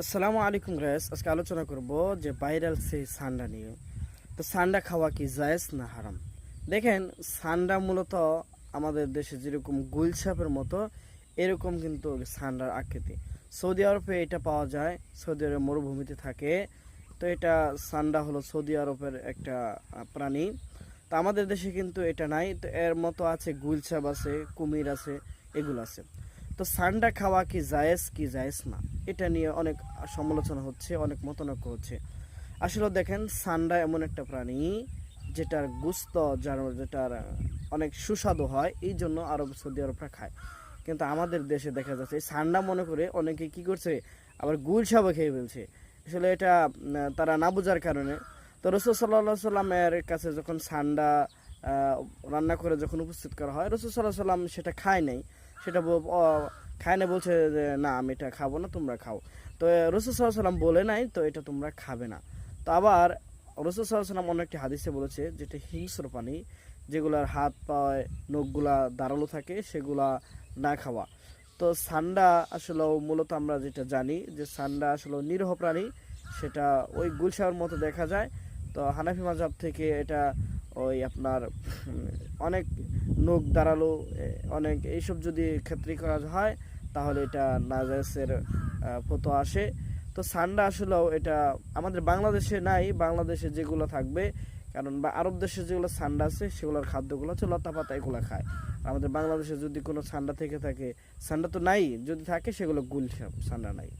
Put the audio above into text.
আসসালামু আলাইকুম গাইস, আজকে আলোচনা করব যে ভাইরাল সেই সান্ডা নিয়ে। তো সান্ডা খাওয়া কি জায়েজ না হারাম? দেখেন, সান্ডা মূলত আমাদের দেশে যেরকম গুলছাপের মতো এরকম কিন্তু সান্ডার আকৃতি। সৌদি আরবে এটা পাওয়া যায়, সৌদি আরবের মরুভূমিতে থাকে। তো এটা সান্ডা হলো সৌদি আরবের একটা প্রাণী। তো আমাদের দেশে কিন্তু এটা নাই। তো এর মতো আছে গুলছাপ আছে, কুমির আছে, এগুলো আছে। তো সান্ডা খাওয়া কি জায়েজ কি জায়েজ না, এটা নিয়ে অনেক সমালোচনা হচ্ছে, অনেক মতনৈক্য হচ্ছে। আসলে দেখেন, সান্ডা এমন একটা প্রাণী যেটার গুস্ত যেটার অনেক সুস্বাদু হয়, এই জন্য আরব সৌদি আরবরা খায়। কিন্তু আমাদের দেশে দেখা যাচ্ছে এই সান্ডা মনে করে অনেকে কি করছে, আবার গুলশাবও খেয়ে ফেলছে। আসলে এটা তারা না বোঝার কারণে। তো রসুল সাল্লাহ সাল্লামের কাছে যখন সান্ডা রান্না করে যখন উপস্থিত করা হয়, রসুল সাল্লাহ সাল্লাম সেটা খায় নাই। সেটা খায় না, বলছে যে না আমি এটা খাবো না, তোমরা খাও। তো রসুল সাল্লাহ সাল্লাম বলে নাই তো এটা তোমরা খাবে না। তো আবার রসুল সাল্লাহ সাল্লাম অন্য একটি হাদিসে বলেছে যেটা হিংস্র প্রাণী, যেগুলার হাত পায়ে নখগুলা ধারালো থাকে, সেগুলা না খাওয়া। তো সান্ডা আসলে মূলত আমরা যেটা জানি যে সান্ডা আসলে নিরীহ প্রাণী, সেটা ওই গুলশার মতো দেখা যায়। তো হানাফি মাযহাব থেকে এটা ওই আপনার অনেক নখ দাঁড়ালো, অনেক এইসব যদি ক্ষেত্রে করা হয় তাহলে এটা নাজায়েজের ফতোয়া আসে। তো সান্ডা আসলেও এটা আমাদের বাংলাদেশে নাই, বাংলাদেশে যেগুলো থাকবে, কারণ বা আরব দেশে যেগুলো সান্ডা আছে সেগুলোর খাদ্যগুলো হচ্ছে লতা পাতা, এগুলো খায়। আমাদের বাংলাদেশে যদি কোনো সান্ডা থেকে থাকে, সান্ডা তো নাই, যদি থাকে সেগুলো গুল সান্ডা নাই।